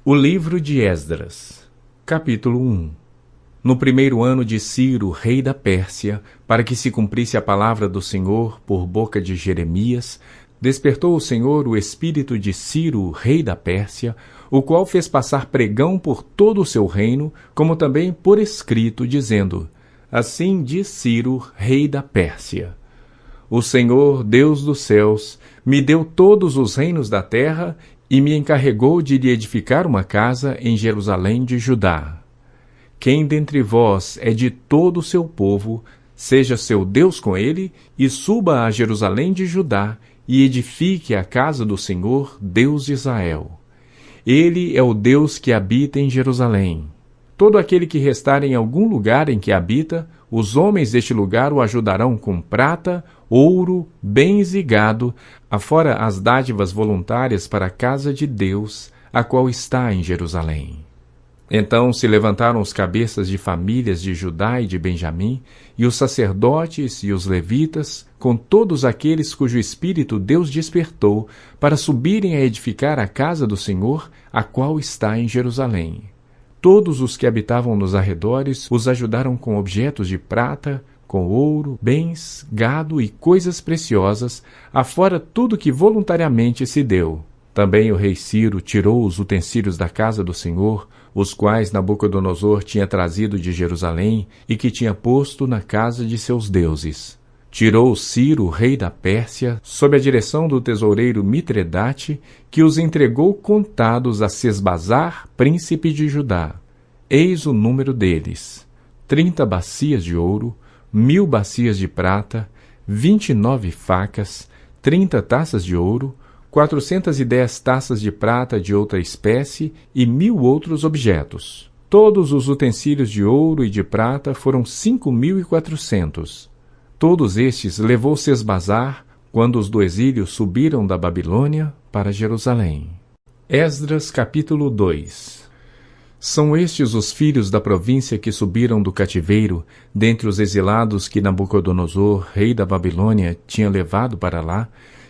O livro de Esdras, capítulo 1. No primeiro ano de Ciro, rei da Pérsia, para que se cumprisse a palavra do Senhor por boca de Jeremias, despertou o Senhor o espírito de Ciro, rei da Pérsia, o qual fez passar pregão por todo o seu reino, como também por escrito, dizendo: Assim diz Ciro, rei da Pérsia: O Senhor, Deus dos céus, me deu todos os reinos da terra e me encarregou de lhe edificar uma casa em Jerusalém de Judá. Quem dentre vós é de todo o seu povo, seja seu Deus com ele, e suba a Jerusalém de Judá, e edifique a casa do Senhor, Deus de Israel. Ele é o Deus que habita em Jerusalém. Todo aquele que restar em algum lugar em que habita, os homens deste lugar o ajudarão com prata, ouro, bens e gado, afora as dádivas voluntárias para a casa de Deus, a qual está em Jerusalém. Então se levantaram os cabeças de famílias de Judá e de Benjamim, e os sacerdotes e os levitas, com todos aqueles cujo espírito Deus despertou, para subirem a edificar a casa do Senhor, a qual está em Jerusalém. Todos os que habitavam nos arredores os ajudaram com objetos de prata, com ouro, bens, gado e coisas preciosas, afora tudo que voluntariamente se deu. Também o rei Ciro tirou os utensílios da casa do Senhor, os quais Nabucodonosor tinha trazido de Jerusalém e que tinha posto na casa de seus deuses. Tirou Ciro, rei da Pérsia, sob a direção do tesoureiro Mitredate, que os entregou contados a Sesbazar, príncipe de Judá. Eis o número deles: 30 bacias de ouro, 1000 bacias de prata, 29 facas, 30 taças de ouro, 410 taças de prata de outra espécie e 1000 outros objetos. Todos os utensílios de ouro e de prata foram 5.400. Todos estes levou Sesbazar quando os do exílio subiram da Babilônia para Jerusalém. Esdras capítulo 2. São estes os filhos da província que subiram do cativeiro, dentre os exilados que Nabucodonosor, rei da Babilônia, tinha levado para lá,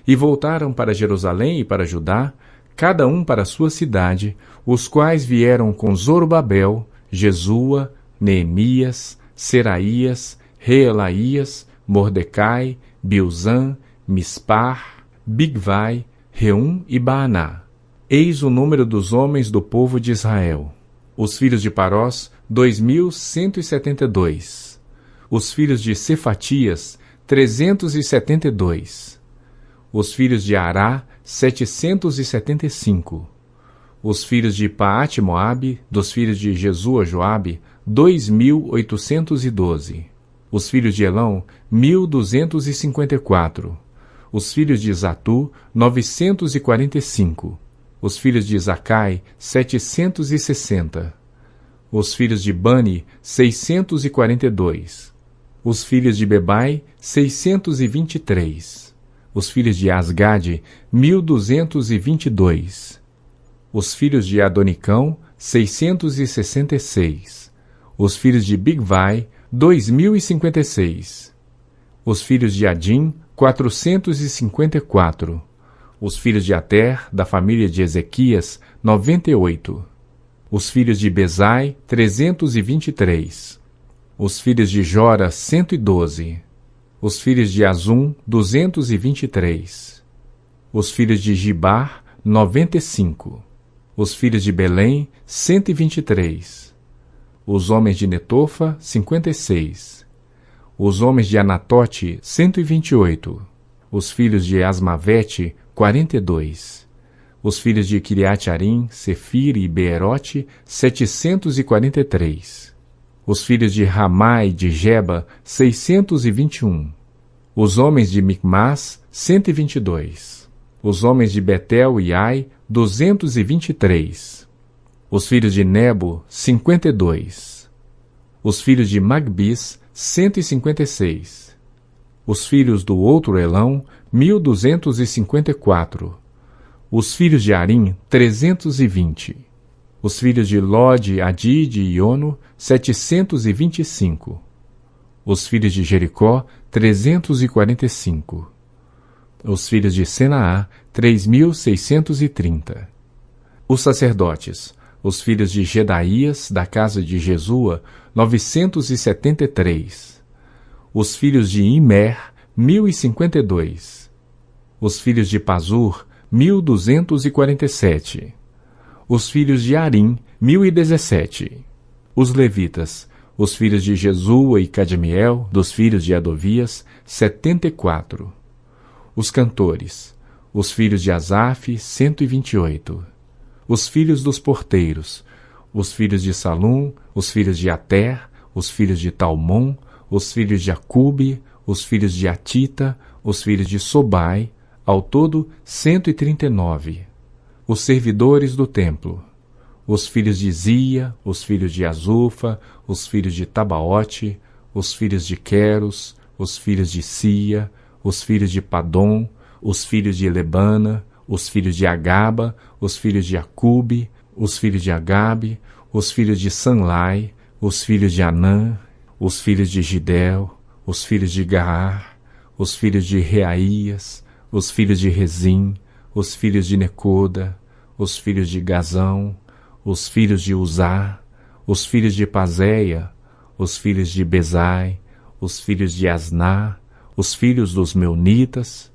e voltaram para Jerusalém e para Judá, cada um para sua cidade, os quais vieram com Zorobabel, Jesua, Neemias, Seraías, Reelaías, Mordecai, Bilzã, Mispar, Bigvai, Reum e Baaná. Eis o número dos homens do povo de Israel. Os filhos de Parós, 2.172. Os filhos de Cefatias, 372. Os filhos de Ará, 775. Os filhos de Paate-Moabe, dos filhos de Jesua-Joabe, 2.812. Os filhos de Elão, 1.254. Os filhos de Zatu, 945. Os filhos de Zacai, 760. Os filhos de Bani, 642. Os filhos de Bebai, 623. Os filhos de Asgade, 1.222. Os filhos de Adonicão, 666. Os filhos de Bigvai, 2.056. Os filhos de Adim, 454. Os filhos de Ater, da família de Ezequias, 98. Os filhos de Bezai, 323. Os filhos de Jora, 112. Os filhos de Azum, 223. Os filhos de Gibar, 95. Os filhos de Belém, 123. Os homens de Netofa, 56. Os homens de Anatote, 128. Os filhos de Asmavete, 42. Os filhos de Kiriat-Arim, Sefir e Beerote, 743. Os filhos de Ramá e de Geba, 621. Os homens de Micmas, 122. Os homens de Betel e Ai, 223. Os filhos de Nebo, 52. Os filhos de Magbis, 156. Os filhos do outro Elão, 1.254. Os filhos de Arim, 320. Os filhos de Lode, Adide e Iono, 725. Os filhos de Jericó, 345. Os filhos de Senaá, 3.630. Os sacerdotes, Os filhos de Jedaías, da casa de Jesua, 973. Os filhos de Imer, 1052. Os filhos de Pazur, 1247. Os filhos de Arim, 1017. Os levitas, os filhos de Jesua e Cadmiel, dos filhos de Adovias, 74. Os cantores, os filhos de Asaf, 128. Os filhos dos porteiros, os filhos de Salum, os filhos de Ater, os filhos de Talmon, os filhos de Acube, os filhos de Atita, os filhos de Sobai, ao todo 139. Os servidores do templo, os filhos de Zia, os filhos de Azufa, os filhos de Tabaote, os filhos de Queros, os filhos de Sia, os filhos de Padom, os filhos de Lebana, os filhos de Agaba, os filhos de Acube, os filhos de Agabe, os filhos de Sanlai, os filhos de Anã, os filhos de Gidel, os filhos de Gaar, os filhos de Reaías, os filhos de Rezim, os filhos de Necoda, os filhos de Gazão, os filhos de Uzá, os filhos de Pazéia, os filhos de Bezai, os filhos de Asná, os filhos dos Meunitas,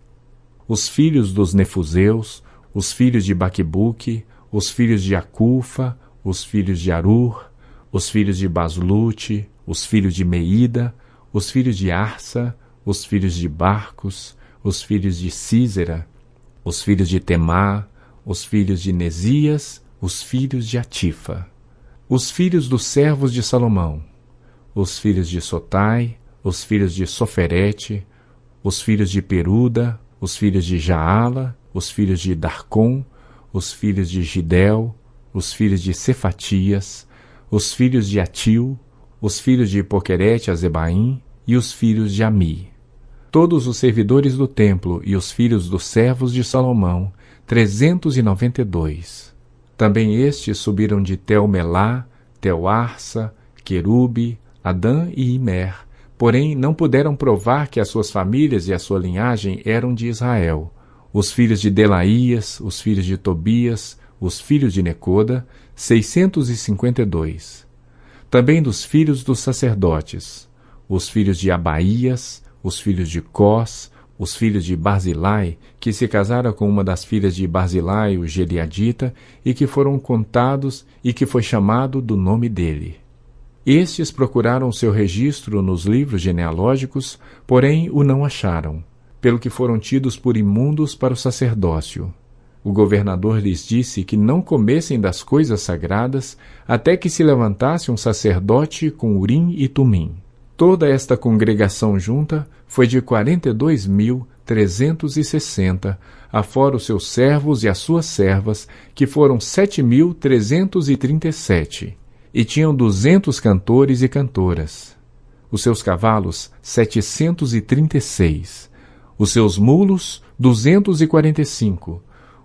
os filhos dos Nefuseus, os filhos de Baquebuque, os filhos de Acufa, os filhos de Arur, os filhos de Baslute, os filhos de Meida, os filhos de Arsa, os filhos de Barcos, os filhos de Císera, os filhos de Temá, os filhos de Nesias, os filhos de Atifa, os filhos dos servos de Salomão, os filhos de Sotai, os filhos de Soferete, os filhos de Peruda, os filhos de Jaala, os filhos de Darcom, os filhos de Gidel, os filhos de Cefatias, os filhos de Atil, os filhos de Poquerete Azebaim e os filhos de Ami. Todos os servidores do templo e os filhos dos servos de Salomão, 392. Também estes subiram de Tel-Melá, Tel-Arsa, Querube, Adã e Imer, porém não puderam provar que as suas famílias e a sua linhagem eram de Israel. Os filhos de Delaías, os filhos de Tobias, os filhos de Necoda, 652. Também dos filhos dos sacerdotes, os filhos de Abaías, os filhos de Cós, os filhos de Barzilai, que se casaram com uma das filhas de Barzilai, o Gileadita, e que foram contados e que foi chamado do nome dele. Estes procuraram seu registro nos livros genealógicos, porém o não acharam, pelo que foram tidos por imundos para o sacerdócio. O governador lhes disse que não comessem das coisas sagradas até que se levantasse um sacerdote com Urim e Tumim. Toda esta congregação junta foi de 42.360, afora os seus servos e as suas servas, que foram 7.337, e tinham 200 cantores e cantoras. Os seus cavalos, 736, os seus mulos, 245,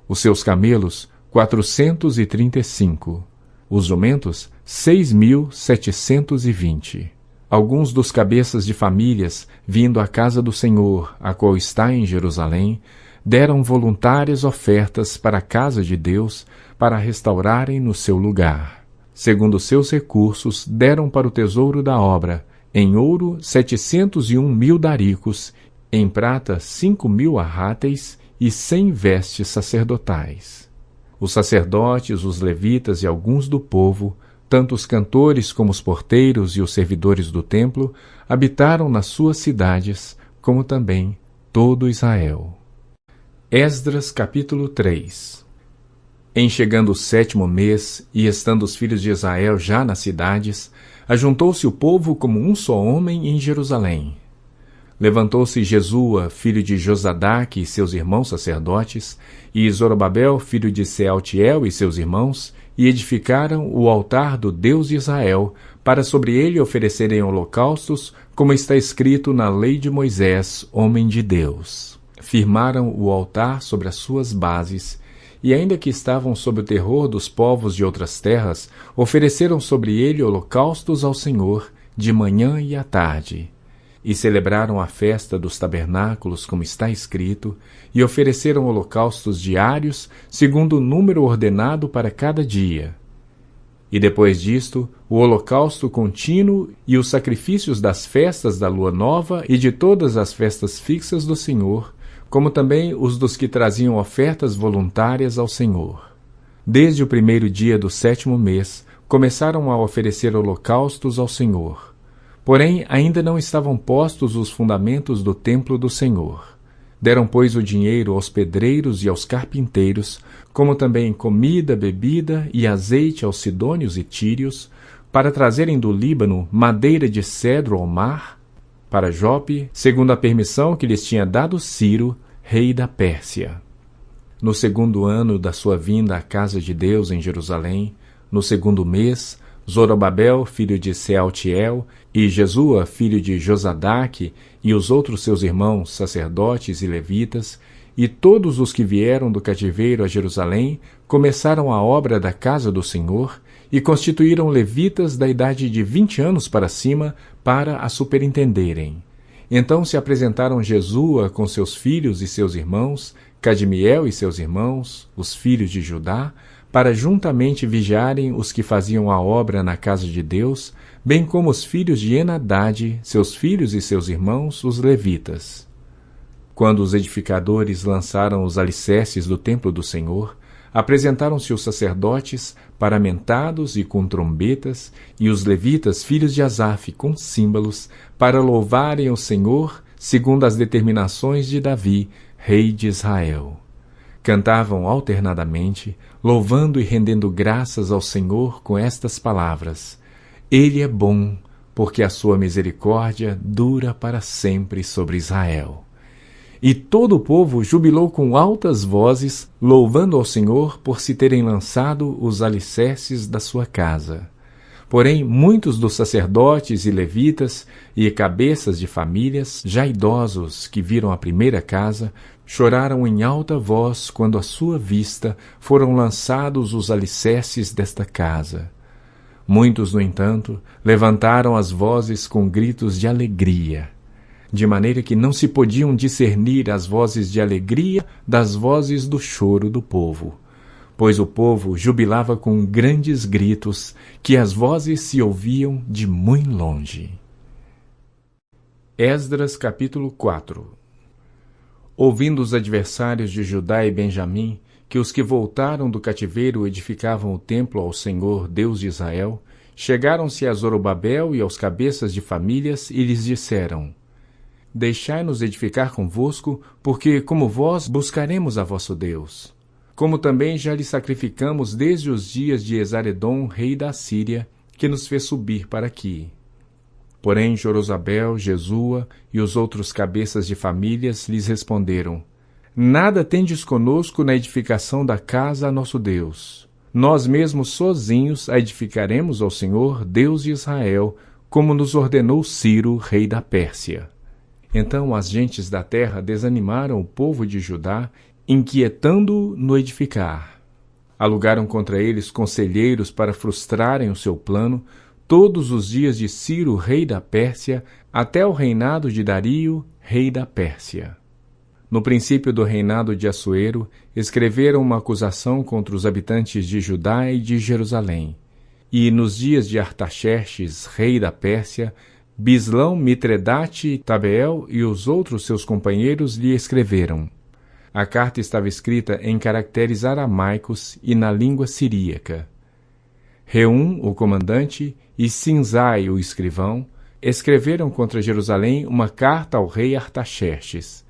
os seus camelos, 435, os jumentos, 6.720. Alguns dos cabeças de famílias, vindo à casa do Senhor, a qual está em Jerusalém, deram voluntárias ofertas para a casa de Deus, para a restaurarem no seu lugar. Segundo seus recursos, deram para o tesouro da obra, em ouro 701.000 daricos, em prata 5.000 arráteis e 100 vestes sacerdotais. Os sacerdotes, os levitas e alguns do povo, tanto os cantores como os porteiros e os servidores do templo, habitaram nas suas cidades, como também todo Israel. Esdras capítulo 3. Em chegando o 7º mês, e estando os filhos de Israel já nas cidades, ajuntou-se o povo como um só homem em Jerusalém. Levantou-se Jesua, filho de Josadaque e seus irmãos sacerdotes, e Zorobabel, filho de Sealtiel e seus irmãos, e edificaram o altar do Deus de Israel, para sobre ele oferecerem holocaustos, como está escrito na lei de Moisés, homem de Deus. Firmaram o altar sobre as suas bases, e ainda que estavam sob o terror dos povos de outras terras, ofereceram sobre ele holocaustos ao Senhor, de manhã e à tarde. E celebraram a festa dos tabernáculos, como está escrito, e ofereceram holocaustos diários, segundo o número ordenado para cada dia. E depois disto, o holocausto contínuo e os sacrifícios das festas da lua nova e de todas as festas fixas do Senhor, como também os dos que traziam ofertas voluntárias ao Senhor. Desde o primeiro dia do 7º mês, começaram a oferecer holocaustos ao Senhor. Porém, ainda não estavam postos os fundamentos do templo do Senhor. Deram, pois, o dinheiro aos pedreiros e aos carpinteiros, como também comida, bebida e azeite aos sidônios e tírios, para trazerem do Líbano madeira de cedro ao mar, para Jope, segundo a permissão que lhes tinha dado Ciro, rei da Pérsia. No 2º ano da sua vinda à casa de Deus em Jerusalém, no 2º mês, Zorobabel, filho de Sealtiel, e Jesua, filho de Josadaque, e os outros seus irmãos, sacerdotes e levitas, e todos os que vieram do cativeiro a Jerusalém, começaram a obra da casa do Senhor, e constituíram levitas da idade de 20 anos para cima, para a superintenderem. Então se apresentaram Jesua com seus filhos e seus irmãos, Cadmiel e seus irmãos, os filhos de Judá, para juntamente vigiarem os que faziam a obra na casa de Deus, bem como os filhos de Enadade, seus filhos e seus irmãos, os levitas. Quando os edificadores lançaram os alicerces do templo do Senhor, apresentaram-se os sacerdotes, paramentados e com trombetas, e os levitas, filhos de Asaf, com símbolos, para louvarem o Senhor, segundo as determinações de Davi, rei de Israel. Cantavam alternadamente, louvando e rendendo graças ao Senhor com estas palavras: Ele é bom, porque a sua misericórdia dura para sempre sobre Israel. E todo o povo jubilou com altas vozes, louvando ao Senhor por se terem lançado os alicerces da sua casa. Porém, muitos dos sacerdotes e levitas e cabeças de famílias, já idosos, que viram a primeira casa, choraram em alta voz quando à sua vista foram lançados os alicerces desta casa. Muitos, no entanto, levantaram as vozes com gritos de alegria, de maneira que não se podiam discernir as vozes de alegria das vozes do choro do povo, pois o povo jubilava com grandes gritos, que as vozes se ouviam de muito longe. Esdras capítulo 4. Ouvindo os adversários de Judá e Benjamim que os que voltaram do cativeiro edificavam o templo ao Senhor, Deus de Israel, chegaram-se a Zorobabel e aos cabeças de famílias e lhes disseram: Deixai-nos edificar convosco, porque, como vós, buscaremos a vosso Deus. Como também já lhe sacrificamos desde os dias de Esaredom, rei da Síria, que nos fez subir para aqui. Porém, Jorozabel, Jesua e os outros cabeças de famílias lhes responderam: Nada tendes conosco na edificação da casa a nosso Deus. Nós mesmos sozinhos a edificaremos ao Senhor, Deus de Israel, como nos ordenou Ciro, rei da Pérsia. Então as gentes da terra desanimaram o povo de Judá, inquietando-o no edificar. Alugaram contra eles conselheiros para frustrarem o seu plano, todos os dias de Ciro, rei da Pérsia, até o reinado de Dario, rei da Pérsia. No princípio do reinado de Assuero, escreveram uma acusação contra os habitantes de Judá e de Jerusalém. E nos dias de Artaxerxes, rei da Pérsia, Bislão, Mitredate, Tabeel e os outros seus companheiros lhe escreveram. A carta estava escrita em caracteres aramaicos e na língua siríaca. Reum, o comandante, e Sinzai, o escrivão, escreveram contra Jerusalém uma carta ao rei Artaxerxes.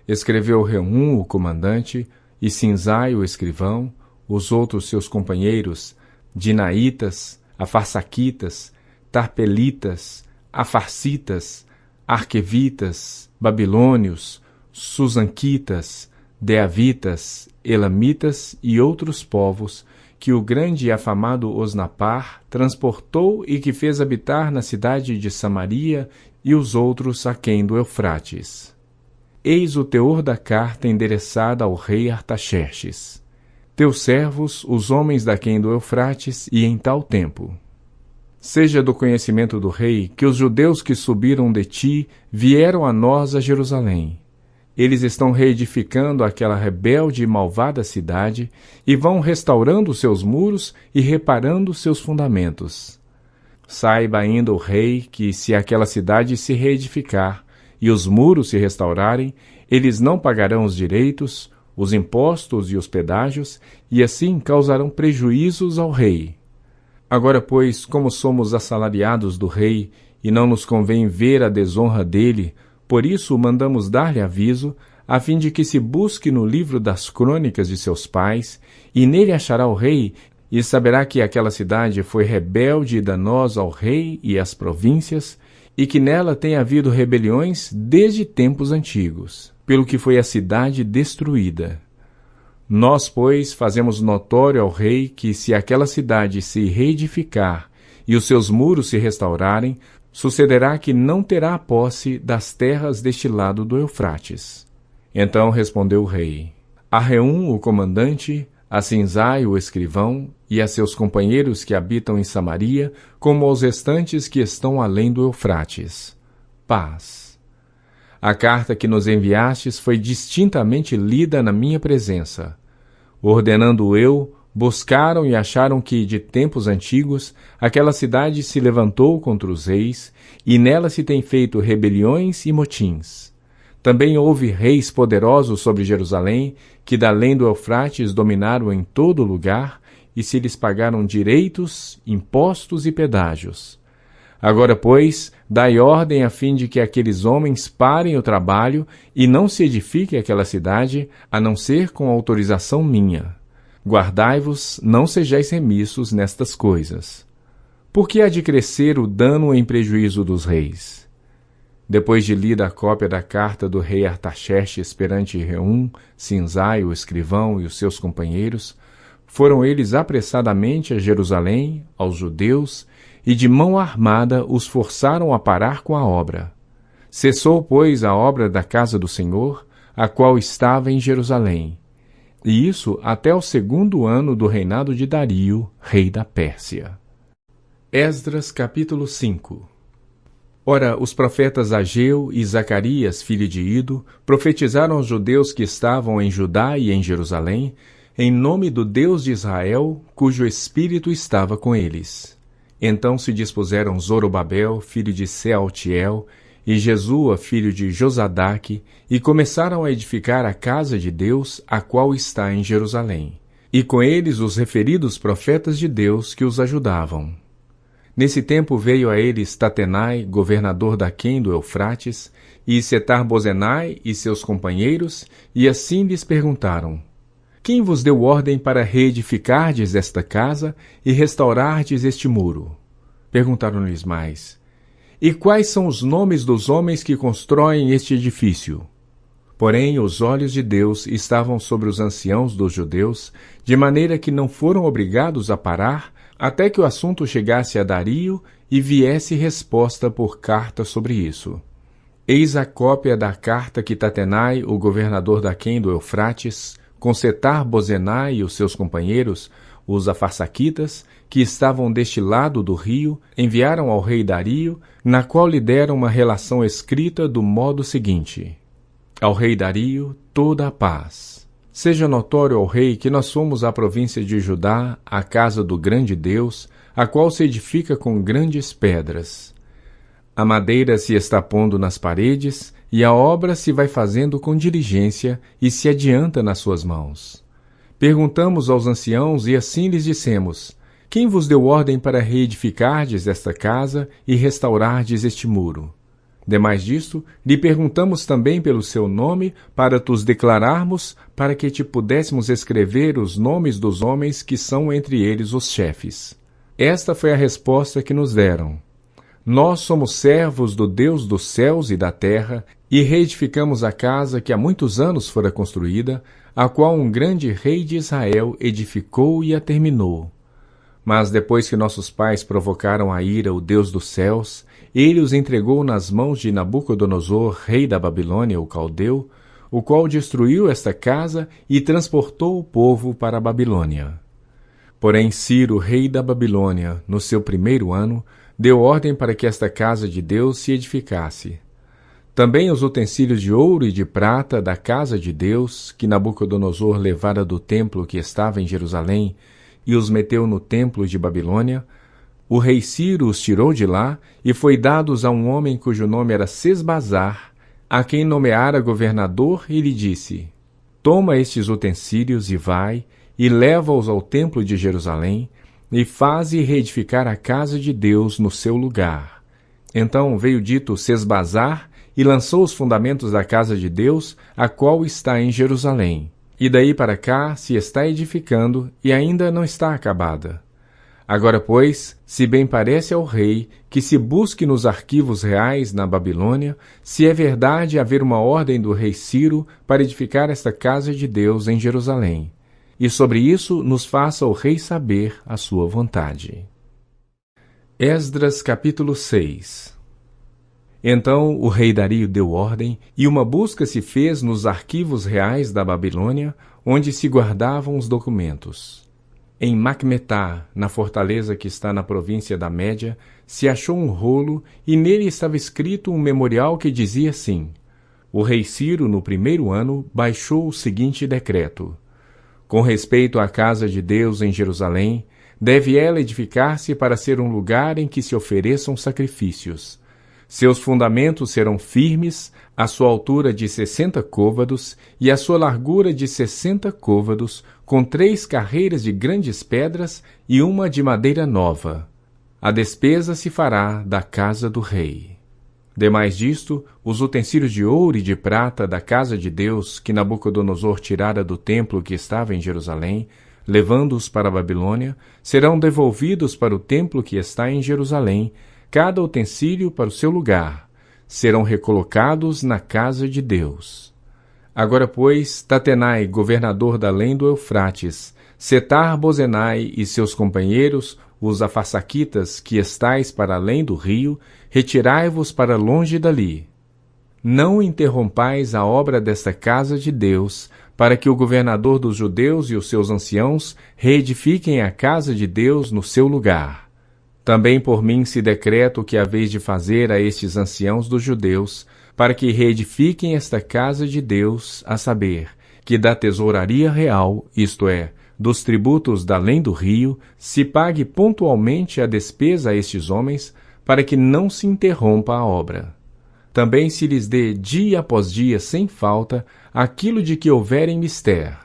Escreveu Reum, o comandante, e Sinzai, o escrivão, os outros seus companheiros, Dinaitas, Afarsaquitas, Tarpelitas, Afarsitas, Arquevitas, Babilônios, Susanquitas, Deavitas, Elamitas e outros povos, que o grande e afamado Osnapar transportou e que fez habitar na cidade de Samaria e os outros aquém do Eufrates. Eis o teor da carta endereçada ao rei Artaxerxes. Teus servos, os homens daquém do Eufrates, e em tal tempo. Seja do conhecimento do rei que os judeus que subiram de ti vieram a nós a Jerusalém. eles estão reedificando aquela rebelde e malvada cidade e vão restaurando seus muros e reparando seus fundamentos. Saiba ainda o rei que, se aquela cidade se reedificar e os muros se restaurarem, eles não pagarão os direitos, os impostos e os pedágios, e assim causarão prejuízos ao rei. Agora, pois, como somos assalariados do rei, e não nos convém ver a desonra dele, por isso mandamos dar-lhe aviso, a fim de que se busque no livro das crônicas de seus pais, e nele achará o rei, e saberá que aquela cidade foi rebelde e danosa ao rei e às províncias, e que nela tem havido rebeliões desde tempos antigos, pelo que foi a cidade destruída. Nós, pois, fazemos notório ao rei que, se aquela cidade se reedificar e os seus muros se restaurarem, sucederá que não terá posse das terras deste lado do Eufrates. Então respondeu o rei: a Reum, o comandante, a Sinzai, o escrivão, e a seus companheiros que habitam em Samaria, como aos restantes que estão além do Eufrates. Paz. A carta que nos enviastes foi distintamente lida na minha presença. Ordenando eu, buscaram e acharam que, de tempos antigos, aquela cidade se levantou contra os reis, e nela se tem feito rebeliões e motins. Também houve reis poderosos sobre Jerusalém, que da além do Eufrates dominaram em todo lugar, e se lhes pagaram direitos, impostos e pedágios. Agora, pois, dai ordem a fim de que aqueles homens parem o trabalho e não se edifique aquela cidade, a não ser com autorização minha. Guardai-vos, não sejais remissos nestas coisas. Por que há de crescer o dano em prejuízo dos reis? Depois de lida a cópia da carta do rei Artaxerxes perante Reum, Sinzai, o escrivão, e os seus companheiros, foram eles apressadamente a Jerusalém, aos judeus, e de mão armada os forçaram a parar com a obra. Cessou, pois, a obra da casa do Senhor, a qual estava em Jerusalém, e isso até o 2º ano do reinado de Dario, rei da Pérsia. Esdras capítulo 5. Ora, os profetas Ageu e Zacarias, filho de Ido, profetizaram aos judeus que estavam em Judá e em Jerusalém, em nome do Deus de Israel, cujo espírito estava com eles. Então se dispuseram Zorobabel, filho de Sealtiel, e Jesua, filho de Josadaque, e começaram a edificar a casa de Deus, a qual está em Jerusalém. E com eles os referidos profetas de Deus que os ajudavam. Nesse tempo veio a eles Tatenai, governador daquém do Eufrates, e Setar-Bozenai e seus companheiros, e assim lhes perguntaram: quem vos deu ordem para reedificardes esta casa e restaurardes este muro? Perguntaram-lhes mais: e quais são os nomes dos homens que constroem este edifício? Porém, os olhos de Deus estavam sobre os anciãos dos judeus, de maneira que não foram obrigados a parar, até que o assunto chegasse a Dario e viesse resposta por carta sobre isso. Eis a cópia da carta que Tatenai, o governador daquém do Eufrates, com Setar-Bozenai e os seus companheiros, os afarsaquitas, que estavam deste lado do rio, enviaram ao rei Dario, na qual lhe deram uma relação escrita do modo seguinte: ao rei Dario, toda a paz. Seja notório ao rei que nós somos a província de Judá, a casa do grande Deus, a qual se edifica com grandes pedras. A madeira se está pondo nas paredes, e a obra se vai fazendo com diligência e se adianta nas suas mãos. Perguntamos aos anciãos e assim lhes dissemos: quem vos deu ordem para reedificardes esta casa e restaurardes este muro? Demais disto, lhe perguntamos também pelo seu nome, para tos declararmos, para que te pudéssemos escrever os nomes dos homens que são entre eles os chefes. Esta foi a resposta que nos deram: nós somos servos do Deus dos céus e da terra, e reedificamos a casa que há muitos anos fora construída, a qual um grande rei de Israel edificou e a terminou. Mas depois que nossos pais provocaram a ira o Deus dos céus, ele os entregou nas mãos de Nabucodonosor, rei da Babilônia, o caldeu, o qual destruiu esta casa e transportou o povo para a Babilônia. Porém Ciro, rei da Babilônia, no seu 1º ano, deu ordem para que esta casa de Deus se edificasse. Também os utensílios de ouro e de prata da casa de Deus, que Nabucodonosor levara do templo que estava em Jerusalém, e os meteu no templo de Babilônia, o rei Ciro os tirou de lá, e foi dados a um homem cujo nome era Sesbazar, a quem nomeara governador, e lhe disse: Toma estes utensílios e vai, e leva-os ao templo de Jerusalém, e faze reedificar a casa de Deus no seu lugar. Então veio dito Sesbazar, e lançou os fundamentos da casa de Deus, a qual está em Jerusalém. E daí para cá se está edificando, e ainda não está acabada. Agora, pois, se bem parece ao rei, que se busque nos arquivos reais na Babilônia, se é verdade haver uma ordem do rei Ciro para edificar esta casa de Deus em Jerusalém. E sobre isso nos faça o rei saber a sua vontade. Esdras capítulo 6. Então o rei Dario deu ordem, e uma busca se fez nos arquivos reais da Babilônia, onde se guardavam os documentos. Em Macmetá, na fortaleza que está na província da Média, se achou um rolo, e nele estava escrito um memorial que dizia assim: O rei Ciro, no primeiro ano, baixou o seguinte decreto: Com respeito à casa de Deus em Jerusalém, deve ela edificar-se para ser um lugar em que se ofereçam sacrifícios. Seus fundamentos serão firmes, a sua altura de 60 côvados e a sua largura de 60 côvados, com 3 carreiras de grandes pedras e uma de madeira nova. A despesa se fará da casa do rei. Demais disto, os utensílios de ouro e de prata da casa de Deus, que Nabucodonosor tirara do templo que estava em Jerusalém, levando-os para a Babilônia, serão devolvidos para o templo que está em Jerusalém, cada utensílio para o seu lugar, serão recolocados na casa de Deus. Agora, pois, Tatenai, governador da além do Eufrates, Setar-Bozenai e seus companheiros, os afarsaquitas, que estais para além do rio, retirai-vos para longe dali. Não interrompais a obra desta casa de Deus, para que o governador dos judeus e os seus anciãos reedifiquem a casa de Deus no seu lugar. Também por mim se decreta o que haveis de fazer a estes anciãos dos judeus, para que reedifiquem esta casa de Deus, a saber, que da tesouraria real, isto é, dos tributos da além do rio, se pague pontualmente a despesa a estes homens, para que não se interrompa a obra. Também se lhes dê dia após dia, sem falta, aquilo de que houverem mister: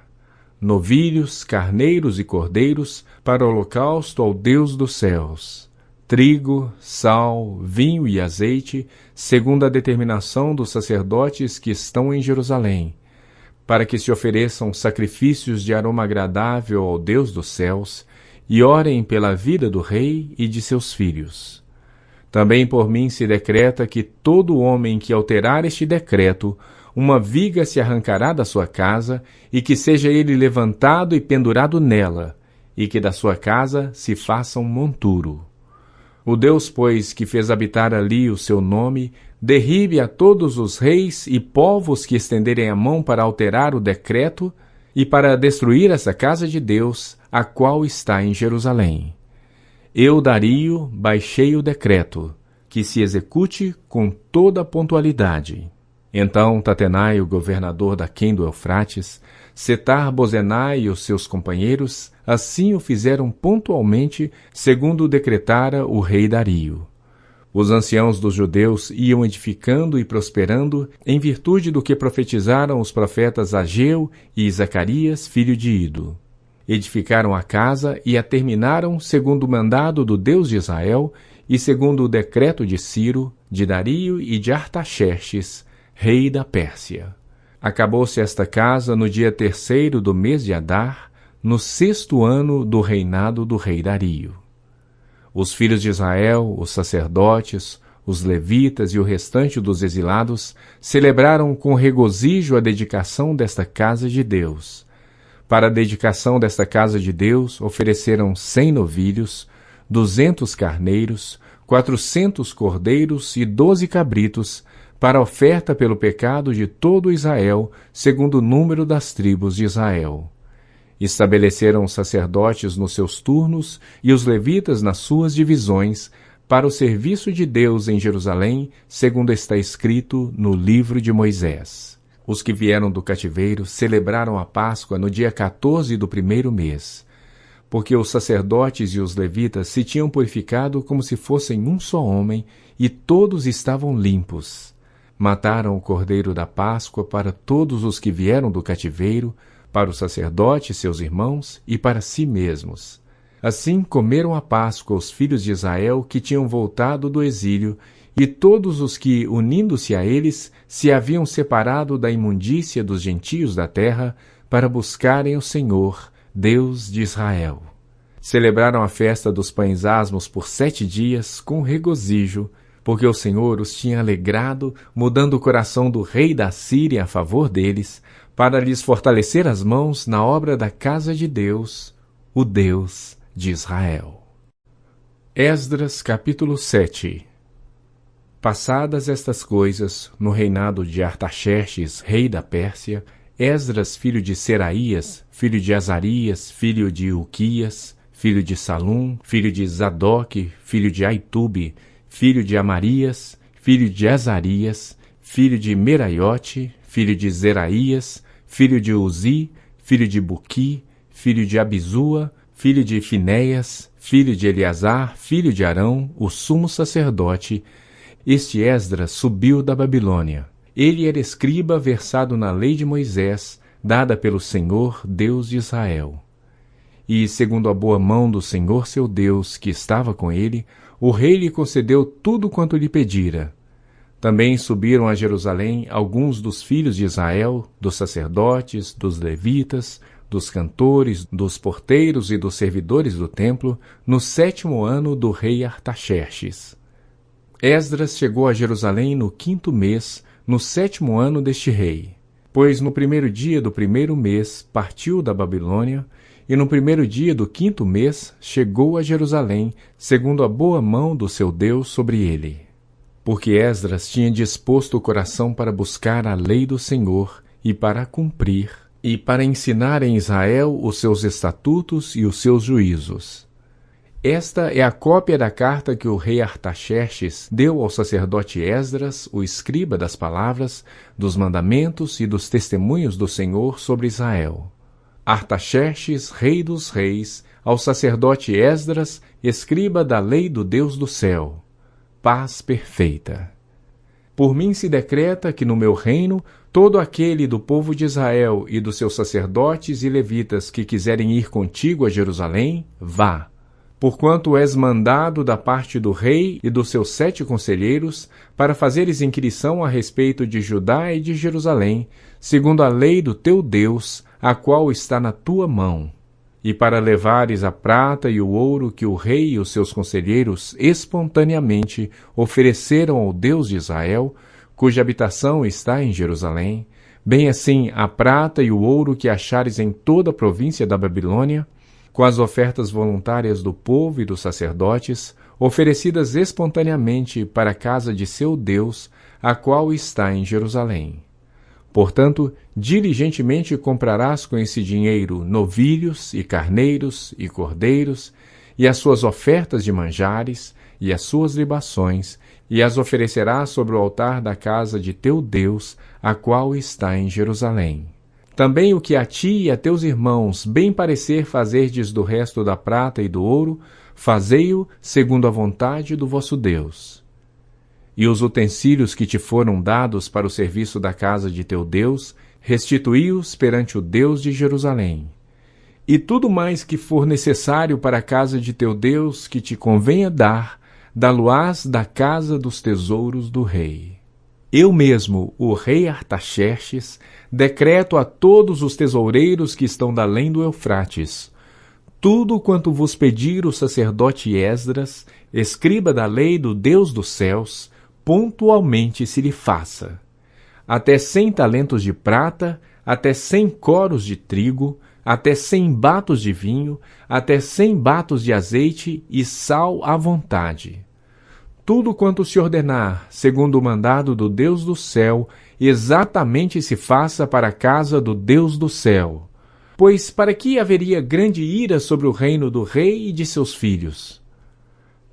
novilhos, carneiros e cordeiros, para holocausto ao Deus dos céus, trigo, sal, vinho e azeite, segundo a determinação dos sacerdotes que estão em Jerusalém, para que se ofereçam sacrifícios de aroma agradável ao Deus dos céus, e orem pela vida do rei e de seus filhos. Também por mim se decreta que todo homem que alterar este decreto, uma viga se arrancará da sua casa, e que seja ele levantado e pendurado nela, e que da sua casa se faça um monturo. O Deus, pois, que fez habitar ali o seu nome, derribe a todos os reis e povos que estenderem a mão para alterar o decreto e para destruir essa casa de Deus, a qual está em Jerusalém. Eu, Dario, baixei o decreto, que se execute com toda pontualidade. Então Tatenai, o governador daquém do Eufrates, Setar-Bozenai e os seus companheiros, assim o fizeram pontualmente, segundo decretara o rei Dario. Os anciãos dos judeus iam edificando e prosperando, em virtude do que profetizaram os profetas Ageu e Zacarias, filho de Ido. Edificaram a casa e a terminaram segundo o mandado do Deus de Israel e segundo o decreto de Ciro, de Dario e de Artaxerxes, rei da Pérsia. Acabou-se esta casa no dia 3º do mês de Adar, no 6º ano do reinado do rei Dario. Os filhos de Israel, os sacerdotes, os levitas e o restante dos exilados celebraram com regozijo a dedicação desta casa de Deus. Para a dedicação desta casa de Deus ofereceram 100 novilhos, 200 carneiros, 400 cordeiros e 12 cabritos, para oferta pelo pecado de todo Israel, segundo o número das tribos de Israel. Estabeleceram os sacerdotes nos seus turnos e os levitas nas suas divisões, para o serviço de Deus em Jerusalém, segundo está escrito no livro de Moisés. Os que vieram do cativeiro celebraram a Páscoa no dia 14 do primeiro mês, porque os sacerdotes e os levitas se tinham purificado como se fossem um só homem, e todos estavam limpos. Mataram o cordeiro da Páscoa para todos os que vieram do cativeiro, para o sacerdote, seus irmãos, e para si mesmos. Assim comeram a Páscoa os filhos de Israel que tinham voltado do exílio, e todos os que, unindo-se a eles, se haviam separado da imundícia dos gentios da terra, para buscarem o Senhor, Deus de Israel. Celebraram a festa dos pães asmos por 7 dias, com regozijo, porque o Senhor os tinha alegrado, mudando o coração do rei da Síria a favor deles, para lhes fortalecer as mãos na obra da casa de Deus, o Deus de Israel. Esdras capítulo 7. Passadas estas coisas, no reinado de Artaxerxes, rei da Pérsia, Esdras, filho de Seraías, filho de Azarias, filho de Uquias, filho de Salum, filho de Zadoque, filho de Aitube, filho de Amarias, filho de Azarias, filho de Meraiote, filho de Zeraías, filho de Uzi, filho de Buqui, filho de Abizua, filho de Finéias, filho de Eleazar, filho de Arão, o sumo sacerdote. Este Esdras subiu da Babilônia. Ele era escriba versado na lei de Moisés, dada pelo Senhor, Deus de Israel. E, segundo a boa mão do Senhor seu Deus, que estava com ele, o rei lhe concedeu tudo quanto lhe pedira. Também subiram a Jerusalém alguns dos filhos de Israel, dos sacerdotes, dos levitas, dos cantores, dos porteiros e dos servidores do templo, no 7º ano do rei Artaxerxes. Esdras chegou a Jerusalém no 5º mês, no 7º ano deste rei, pois no 1º dia do 1º mês partiu da Babilônia, e no 1º dia do 5º mês chegou a Jerusalém, segundo a boa mão do seu Deus sobre ele. Porque Esdras tinha disposto o coração para buscar a lei do Senhor e para a cumprir, e para ensinar em Israel os seus estatutos e os seus juízos. Esta é a cópia da carta que o rei Artaxerxes deu ao sacerdote Esdras, o escriba das palavras, dos mandamentos e dos testemunhos do Senhor sobre Israel. Artaxerxes, rei dos reis, ao sacerdote Esdras, escriba da lei do Deus do céu. Paz perfeita. Por mim se decreta que no meu reino, todo aquele do povo de Israel e dos seus sacerdotes e levitas que quiserem ir contigo a Jerusalém, vá. Porquanto és mandado da parte do rei e dos seus 7 conselheiros, para fazeres inquirição a respeito de Judá e de Jerusalém, segundo a lei do teu Deus, a qual está na tua mão, e para levares a prata e o ouro que o rei e os seus conselheiros espontaneamente ofereceram ao Deus de Israel, cuja habitação está em Jerusalém, bem assim a prata e o ouro que achares em toda a província da Babilônia, com as ofertas voluntárias do povo e dos sacerdotes, oferecidas espontaneamente para a casa de seu Deus, a qual está em Jerusalém. Portanto, diligentemente comprarás com esse dinheiro novilhos e carneiros e cordeiros, e as suas ofertas de manjares, e as suas libações, e as oferecerás sobre o altar da casa de teu Deus, a qual está em Jerusalém. Também o que a ti e a teus irmãos bem parecer fazerdes do resto da prata e do ouro, fazei-o segundo a vontade do vosso Deus. E os utensílios que te foram dados para o serviço da casa de teu Deus, restituí-os perante o Deus de Jerusalém. E tudo mais que for necessário para a casa de teu Deus que te convenha dar, dá-lo-ás da casa dos tesouros do rei. Eu mesmo, o rei Artaxerxes, decreto a todos os tesoureiros que estão da além do Eufrates: tudo quanto vos pedir o sacerdote Esdras, escriba da lei do Deus dos céus, pontualmente se lhe faça. Até 100 talentos de prata, até 100 coros de trigo, até 100 batos de vinho, até 100 batos de azeite e sal à vontade. Tudo quanto se ordenar, segundo o mandado do Deus do céu, exatamente se faça para a casa do Deus do céu. Pois para que haveria grande ira sobre o reino do rei e de seus filhos?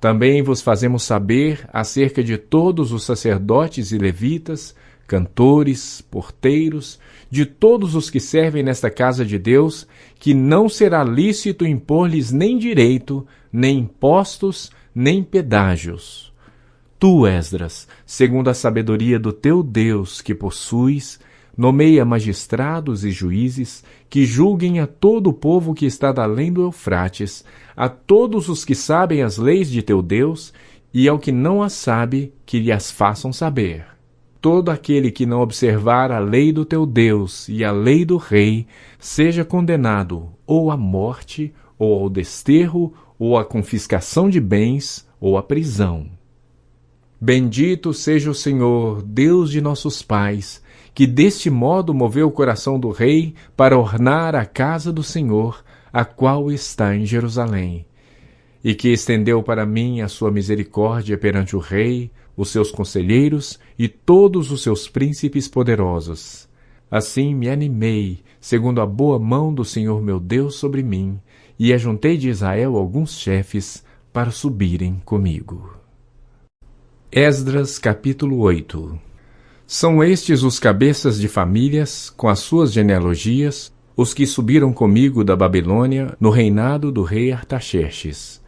Também vos fazemos saber acerca de todos os sacerdotes e levitas, cantores, porteiros, de todos os que servem nesta casa de Deus, que não será lícito impor-lhes nem direito, nem impostos, nem pedágios. Tu, Esdras, segundo a sabedoria do teu Deus que possuis, nomeia magistrados e juízes que julguem a todo o povo que está da além do Eufrates, a todos os que sabem as leis de teu Deus, e ao que não as sabe, que lhe as façam saber. Todo aquele que não observar a lei do teu Deus e a lei do rei, seja condenado ou à morte, ou ao desterro, ou à confiscação de bens, ou à prisão. Bendito seja o Senhor, Deus de nossos pais, que deste modo moveu o coração do rei para ornar a casa do Senhor, a qual está em Jerusalém, e que estendeu para mim a sua misericórdia perante o rei, os seus conselheiros e todos os seus príncipes poderosos. Assim me animei, segundo a boa mão do Senhor meu Deus sobre mim, e ajuntei de Israel alguns chefes para subirem comigo. Esdras capítulo 8. São estes os cabeças de famílias, com as suas genealogias, os que subiram comigo da Babilônia no reinado do rei Artaxerxes.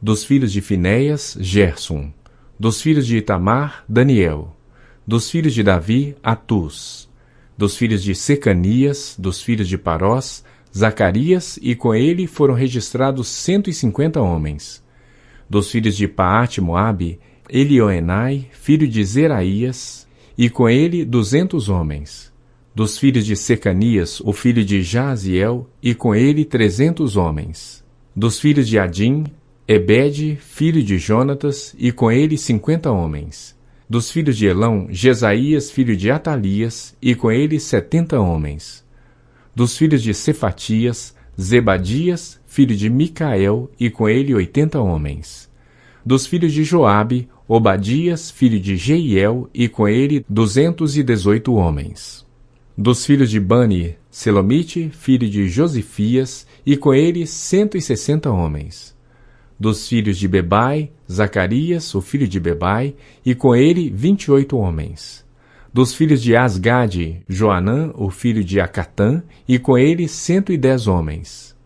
Dos filhos de Finéias, Gerson. Dos filhos de Itamar, Daniel. Dos filhos de Davi, Atus. Dos filhos de Secanias, dos filhos de Parós, Zacarias, e com ele foram registrados 150 homens. Dos filhos de Paate-Moabe, Elioenai, filho de Zeraías, e com ele 200 homens. Dos filhos de Secanias, o filho de Jaziel, e com ele 300 homens. Dos filhos de Adim, Ebede, filho de Jonatas, e com ele 50 homens. Dos filhos de Elão, Jesaías, filho de Atalias, e com ele 70 homens. Dos filhos de Cefatias, Zebadias, filho de Micael, e com ele 80 homens. Dos filhos de Joabe, Obadias, filho de Jeiel, e com ele 218 homens. Dos filhos de Bani, Selomite, filho de Josifias, e com ele 160 homens. Dos filhos de Bebai, Zacarias, o filho de Bebai, e com ele 28 homens. Dos filhos de Asgade, Joanã, o filho de Acatã, e com ele 110 homens.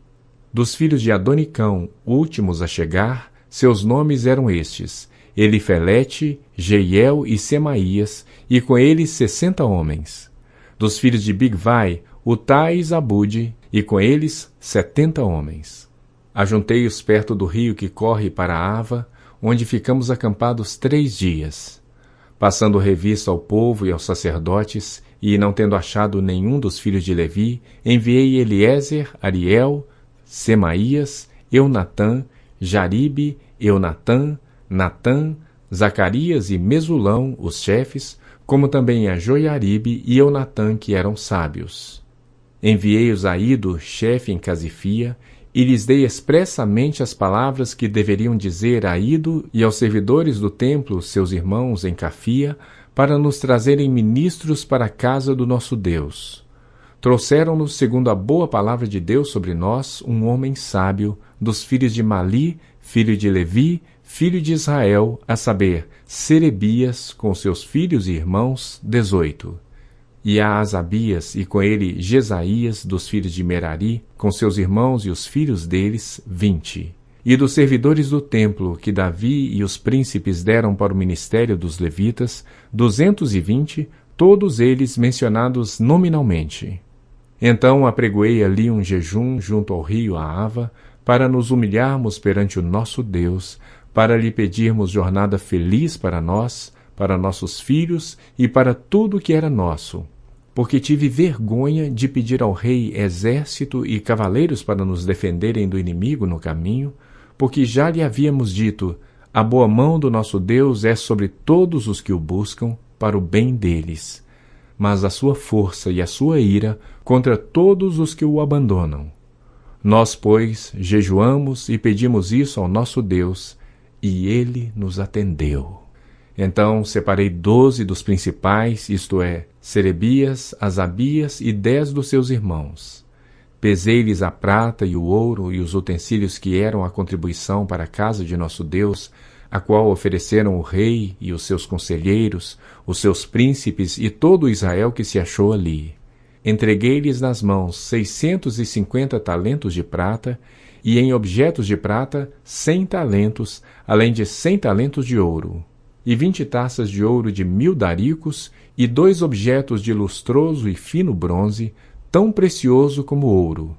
Dos filhos de Adonicão, últimos a chegar, seus nomes eram estes: Elifelete, Jeiel e Semaías, e com eles 60 homens. Dos filhos de Bigvai, Utai e Zabude, e com eles 70 homens. Ajuntei-os perto do rio que corre para Ava, onde ficamos acampados 3 dias. Passando revista ao povo e aos sacerdotes, e não tendo achado nenhum dos filhos de Levi, enviei Eliezer, Ariel, Semaías, Eunatã, Jaribe, Eunatã, Natã, Zacarias e Mesulão, os chefes, como também a Joiaribe e Eunatã, que eram sábios. Enviei-os a Ido, chefe em Casifia, e lhes dei expressamente as palavras que deveriam dizer a Ido e aos servidores do templo, seus irmãos em Cafia, para nos trazerem ministros para a casa do nosso Deus. Trouxeram-nos, segundo a boa palavra de Deus sobre nós, um homem sábio, dos filhos de Mali, filho de Levi, filho de Israel, a saber, Serebias, com seus filhos e irmãos, 18. E a Asabias, e com ele Jesaías, dos filhos de Merari, com seus irmãos e os filhos deles, 20. E dos servidores do templo, que Davi e os príncipes deram para o ministério dos levitas, 220, todos eles mencionados nominalmente. Então apregoei ali um jejum junto ao rio Ahava, para nos humilharmos perante o nosso Deus, para lhe pedirmos jornada feliz para nós, para nossos filhos e para tudo que era nosso. Porque tive vergonha de pedir ao rei exército e cavaleiros para nos defenderem do inimigo no caminho, porque já lhe havíamos dito: a boa mão do nosso Deus é sobre todos os que o buscam, para o bem deles, mas a sua força e a sua ira contra todos os que o abandonam. Nós, pois, jejuamos e pedimos isso ao nosso Deus, e ele nos atendeu. Então separei 12 dos principais, isto é, Serebias, Asabias e 10 dos seus irmãos. Pesei-lhes a prata e o ouro e os utensílios que eram a contribuição para a casa de nosso Deus, a qual ofereceram o rei e os seus conselheiros, os seus príncipes e todo Israel que se achou ali. Entreguei-lhes nas mãos 650 talentos de prata, e em objetos de prata 100 talentos, além de 100 talentos de ouro, e 20 taças de ouro de 1000 daricos, e 2 objetos de lustroso e fino bronze, tão precioso como ouro.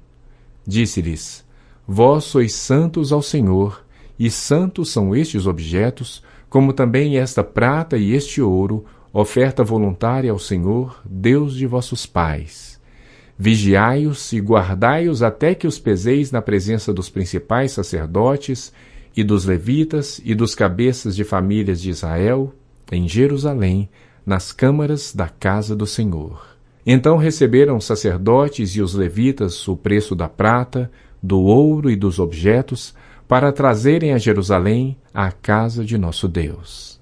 Disse-lhes: Vós sois santos ao Senhor, e santos são estes objetos, como também esta prata e este ouro, oferta voluntária ao Senhor, Deus de vossos pais. Vigiai-os e guardai-os até que os peseis na presença dos principais sacerdotes, e dos levitas, e dos cabeças de famílias de Israel, em Jerusalém, nas câmaras da casa do Senhor. Então receberam os sacerdotes e os levitas o preço da prata, do ouro e dos objetos, para trazerem a Jerusalém à casa de nosso Deus.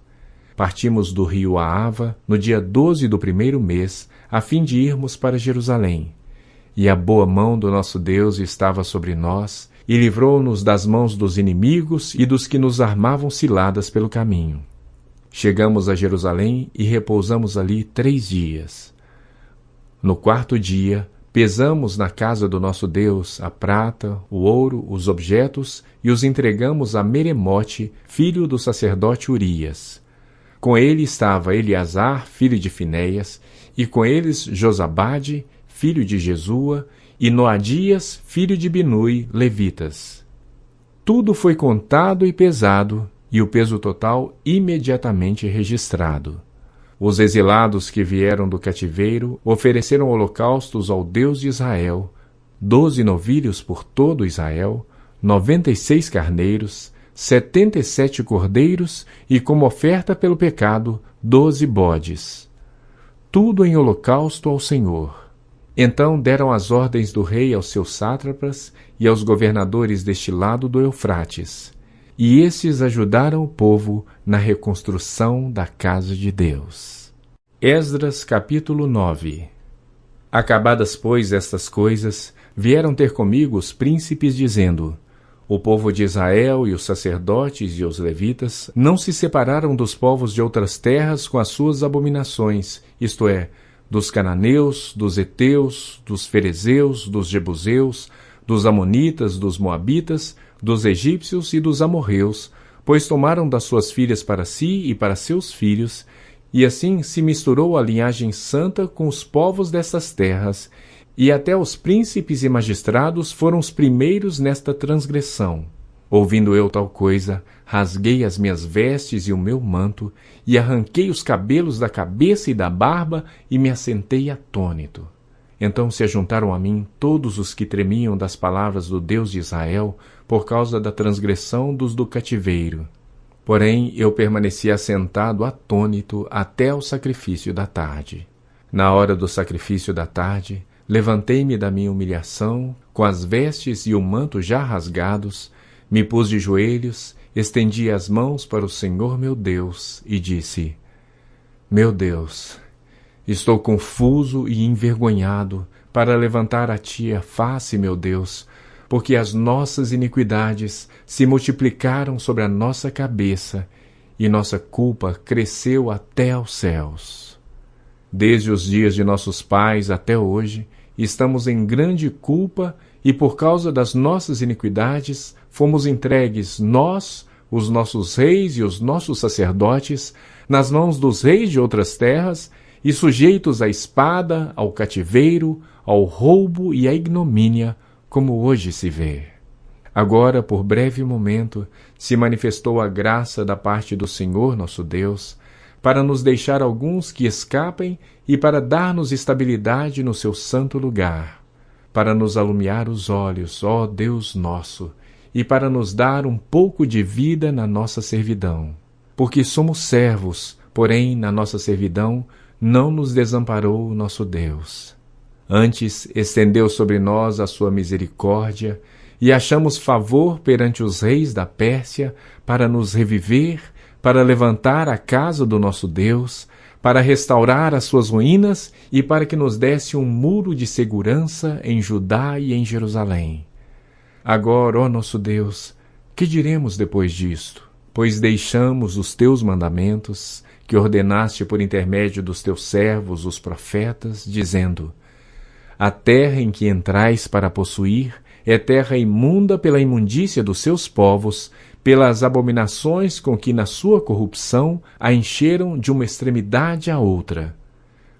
Partimos do rio Ahava no dia 12 do 1º mês, a fim de irmos para Jerusalém. E a boa mão do nosso Deus estava sobre nós, e livrou-nos das mãos dos inimigos e dos que nos armavam ciladas pelo caminho. Chegamos a Jerusalém e repousamos ali 3 dias. No 4º dia, pesamos na casa do nosso Deus a prata, o ouro, os objetos, e os entregamos a Meremote, filho do sacerdote Urias. Com ele estava Eleazar, filho de Finéias, e com eles Josabade, filho de Jesua, e Noadias, filho de Binui, levitas. Tudo foi contado e pesado, e o peso total imediatamente registrado. Os exilados que vieram do cativeiro ofereceram holocaustos ao Deus de Israel, 12 novilhos por todo Israel, 96 carneiros, 77 cordeiros e, como oferta pelo pecado, 12 bodes. Tudo em holocausto ao Senhor. Então deram as ordens do rei aos seus sátrapas e aos governadores deste lado do Eufrates, e estes ajudaram o povo na reconstrução da casa de Deus. Esdras capítulo 9. Acabadas, pois, estas coisas, vieram ter comigo os príncipes, dizendo: O povo de Israel e os sacerdotes e os levitas não se separaram dos povos de outras terras com as suas abominações, isto é, dos cananeus, dos heteus, dos ferezeus, dos jebuseus, dos amonitas, dos moabitas, dos egípcios e dos amorreus, pois tomaram das suas filhas para si e para seus filhos, e assim se misturou a linhagem santa com os povos dessas terras, e até os príncipes e magistrados foram os primeiros nesta transgressão. Ouvindo eu tal coisa, rasguei as minhas vestes e o meu manto, e arranquei os cabelos da cabeça e da barba, e me assentei atônito. Então se ajuntaram a mim todos os que tremiam das palavras do Deus de Israel, por causa da transgressão dos do cativeiro. Porém, eu permaneci assentado atônito até o sacrifício da tarde. Na hora do sacrifício da tarde, levantei-me da minha humilhação, com as vestes e o manto já rasgados, me pus de joelhos, estendi as mãos para o Senhor meu Deus e disse: Meu Deus, estou confuso e envergonhado para levantar a ti a face, meu Deus, porque as nossas iniquidades se multiplicaram sobre a nossa cabeça e nossa culpa cresceu até aos céus. Desde os dias de nossos pais até hoje, estamos em grande culpa e por causa das nossas iniquidades fomos entregues nós, os nossos reis e os nossos sacerdotes, nas mãos dos reis de outras terras e sujeitos à espada, ao cativeiro, ao roubo e à ignomínia, como hoje se vê. Agora, por breve momento, se manifestou a graça da parte do Senhor nosso Deus, para nos deixar alguns que escapem e para dar-nos estabilidade no seu santo lugar, para nos alumiar os olhos, ó Deus nosso, e para nos dar um pouco de vida na nossa servidão. Porque somos servos, porém, na nossa servidão, não nos desamparou o nosso Deus. Antes, estendeu sobre nós a sua misericórdia, e achamos favor perante os reis da Pérsia para nos reviver, para levantar a casa do nosso Deus, para restaurar as suas ruínas e para que nos desse um muro de segurança em Judá e em Jerusalém. Agora, ó nosso Deus, que diremos depois disto? pois deixamos os teus mandamentos, que ordenaste por intermédio dos teus servos, os profetas, dizendo: a terra em que entrais para possuir é terra imunda pela imundícia dos seus povos, pelas abominações com que na sua corrupção a encheram de uma extremidade à outra.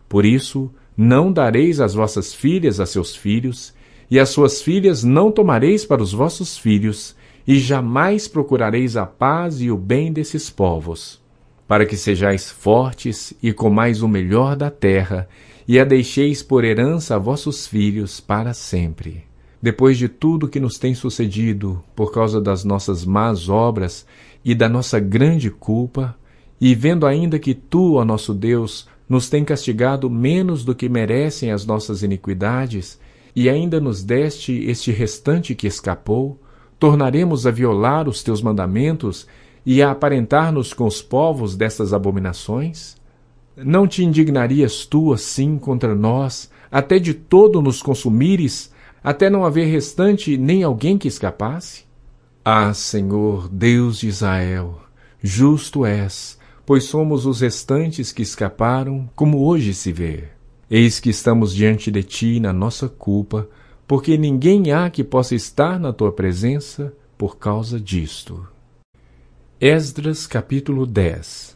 Por isso, não dareis as vossas filhas a seus filhos, e as suas filhas não tomareis para os vossos filhos, e jamais procurareis a paz e o bem desses povos, para que sejais fortes e comais o melhor da terra, e a deixeis por herança a vossos filhos para sempre. Depois de tudo que nos tem sucedido, por causa das nossas más obras e da nossa grande culpa, e vendo ainda que tu, ó nosso Deus, nos tem castigado menos do que merecem as nossas iniquidades, e ainda nos deste este restante que escapou, tornaremos a violar os teus mandamentos e a aparentar-nos com os povos destas abominações? Não te indignarias tu assim contra nós, até de todo nos consumires, até não haver restante nem alguém que escapasse? Ah, Senhor, Deus de Israel, justo és, pois somos os restantes que escaparam, como hoje se vê. Eis que estamos diante de ti na nossa culpa, porque ninguém há que possa estar na tua presença por causa disto. Esdras capítulo 10.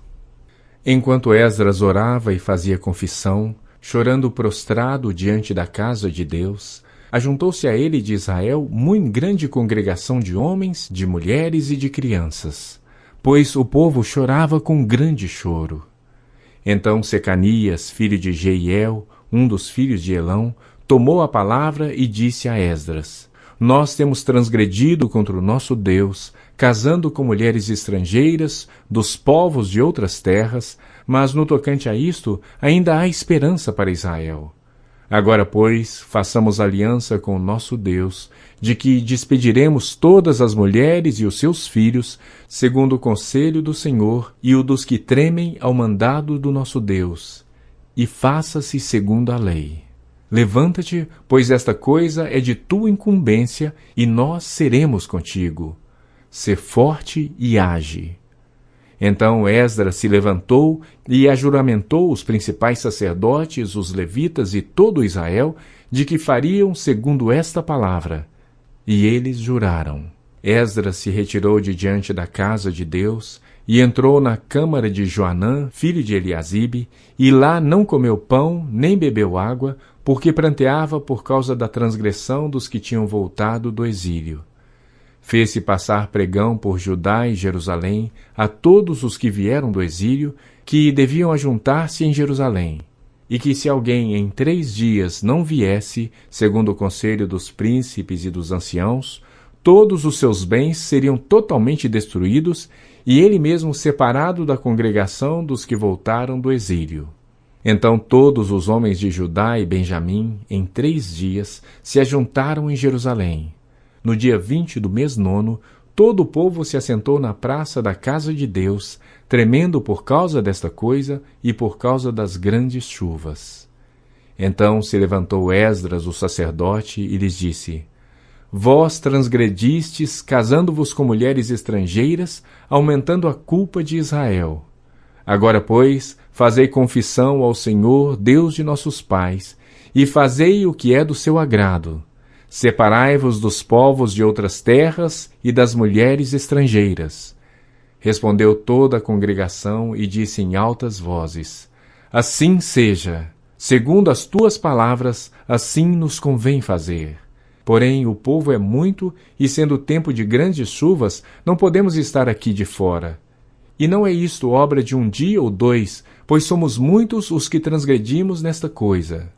Enquanto Esdras orava e fazia confissão, chorando prostrado diante da casa de Deus, ajuntou-se a ele de Israel muito grande congregação de homens, de mulheres e de crianças, pois o povo chorava com grande choro. Então Secanias, filho de Jeiel, um dos filhos de Elão, tomou a palavra e disse a Esdras: nós temos transgredido contra o nosso Deus, casando com mulheres estrangeiras, dos povos de outras terras, mas no tocante a isto, ainda há esperança para Israel. Agora, pois, façamos aliança com o nosso Deus, de que despediremos todas as mulheres e os seus filhos, segundo o conselho do Senhor e o dos que tremem ao mandado do nosso Deus, e faça-se segundo a lei. Levanta-te, pois esta coisa é de tua incumbência, e nós seremos contigo. Sê forte e age. Então Esdras se levantou e ajuramentou os principais sacerdotes, os levitas e todo Israel, de que fariam segundo esta palavra. E eles juraram. Esdras se retirou de diante da casa de Deus e entrou na câmara de Joanã, filho de Eliasibe, e lá não comeu pão nem bebeu água, porque pranteava por causa da transgressão dos que tinham voltado do exílio. Fez-se passar pregão por Judá e Jerusalém a todos os que vieram do exílio, que deviam ajuntar-se em Jerusalém, e que se alguém em 3 dias não viesse, segundo o conselho dos príncipes e dos anciãos, todos os seus bens seriam totalmente destruídos, e ele mesmo separado da congregação dos que voltaram do exílio. Então todos os homens de Judá e Benjamim, em 3 dias, se ajuntaram em Jerusalém. No dia 20 do mês 9, todo o povo se assentou na praça da casa de Deus, tremendo por causa desta coisa e por causa das grandes chuvas. Então se levantou Esdras, o sacerdote, e lhes disse: vós transgredistes, casando-vos com mulheres estrangeiras, aumentando a culpa de Israel. Agora, pois, fazei confissão ao Senhor, Deus de nossos pais, e fazei o que é do seu agrado. Separai-vos dos povos de outras terras e das mulheres estrangeiras. Respondeu toda a congregação e disse em altas vozes: assim seja, segundo as tuas palavras, assim nos convém fazer. Porém, o povo é muito, e sendo tempo de grandes chuvas, não podemos estar aqui de fora. E não é isto obra de 1 dia ou 2, pois somos muitos os que transgredimos nesta coisa.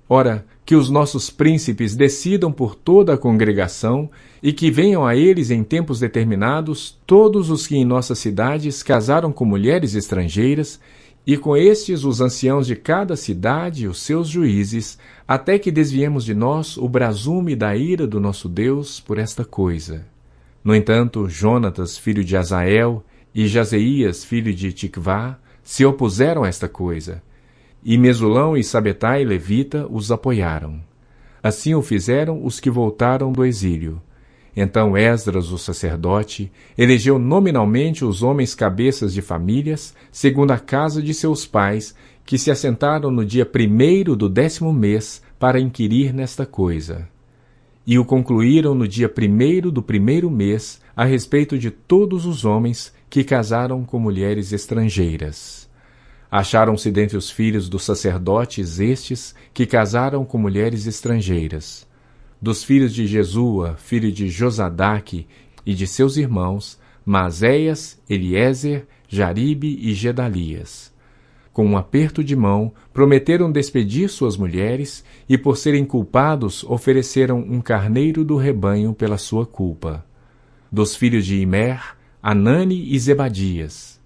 Ora, que os nossos príncipes decidam por toda a congregação, e que venham a eles em tempos determinados todos os que em nossas cidades casaram com mulheres estrangeiras, e com estes os anciãos de cada cidade e os seus juízes, até que desviemos de nós o brasume da ira do nosso Deus por esta coisa. No entanto, Jonatas, filho de Azael, e Jazeías, filho de Tikvá, se opuseram a esta coisa, e Mesulão e Sabetai, levita, os apoiaram. Assim o fizeram os que voltaram do exílio. Então Esdras, o sacerdote, elegeu nominalmente os homens cabeças de famílias, segundo a casa de seus pais, que se assentaram no dia 1º do 10º mês para inquirir nesta coisa. E o concluíram no dia 1º do 1º mês, a respeito de todos os homens que casaram com mulheres estrangeiras. Acharam-se dentre os filhos dos sacerdotes estes que casaram com mulheres estrangeiras. Dos filhos de Jesua, filho de Josadaque, e de seus irmãos, Maazéias, Eliezer, Jaribe e Gedalias. Com um aperto de mão, prometeram despedir suas mulheres e, por serem culpados, ofereceram um carneiro do rebanho pela sua culpa. Dos filhos de Imer, Anani e Zebadias.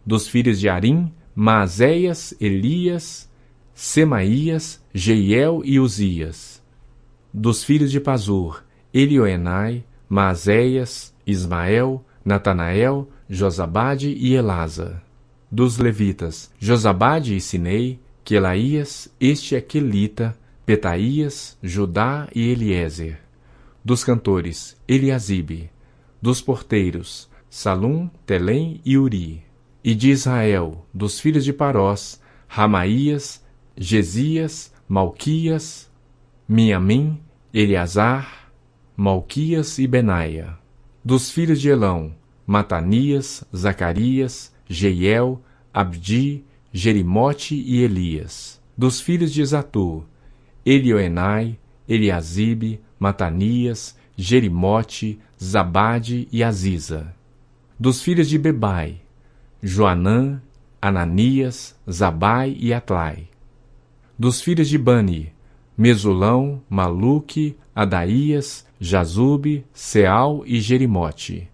Dos filhos de Arim, Maazéias, Elias, Semaías, Jeiel e Uzias. Dos filhos de Pazur, Elioenai, Maazéias, Ismael, Natanael, Josabade e Elasa. Dos levitas, Josabade e Sinei, Quelaías, este é Quelita, Petaías, Judá e Eliezer. Dos cantores, Eliasibe. Dos porteiros, Salum, Telém e Uri. E de Israel, dos filhos de Parós, Ramaías, Gesias, Malquias, Miamim, Eleazar, Malquias e Benaia. Dos filhos de Elão, Matanias, Zacarias, Jeiel, Abdi, Jerimote e Elias. Dos filhos de Zatu, Elioenai, Eliasibe, Matanias, Jerimote, Zabade e Aziza. Dos filhos de Bebai, Joanã, Ananias, Zabai e Atlai. Dos filhos de Bani, Mesulão, Maluque, Adaías, Jazube, Seal e Jerimote.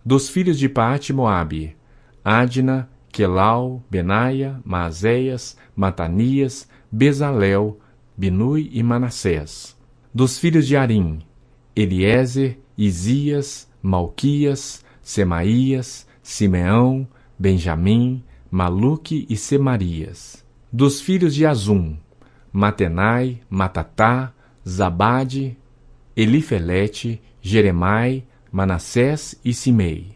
Dos filhos de Paate-Moabe, Adna, Quelau, Benaia, Maazéias, Matanias, Bezalel, Binui e Manassés. Dos filhos de Arim, Eliezer, Isias, Malquias, Semaías, Simeão, Benjamim, Maluque e Semarias. Dos filhos de Azum, Matenai, Matatá, Zabade, Elifelete, Jeremai, Manassés e Simei.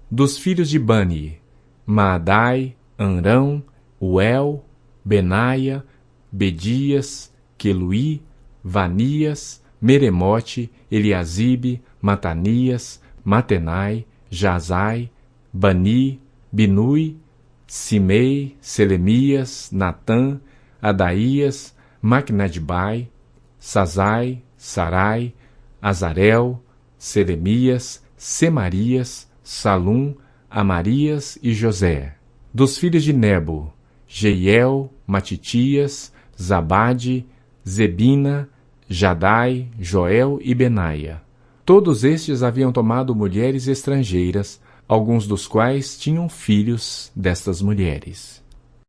Dos filhos de Bani, Maadai, Anrão, Uel, Benaia, Bedias, Queluí, Vanias, Meremote, Eliasibe, Matanias, Matenai, Jazai, Bani, Binui, Simei, Selemias, Natã, Adaías, Maquinadbai, Sazai, Sarai, Azarel, Selemias, Semarias, Salum, Amarias e José. Dos filhos de Nebo, Jeiel, Matitias, Zabade, Zebina, Jadai, Joel e Benaia. Todos estes haviam tomado mulheres estrangeiras, alguns dos quais tinham filhos destas mulheres.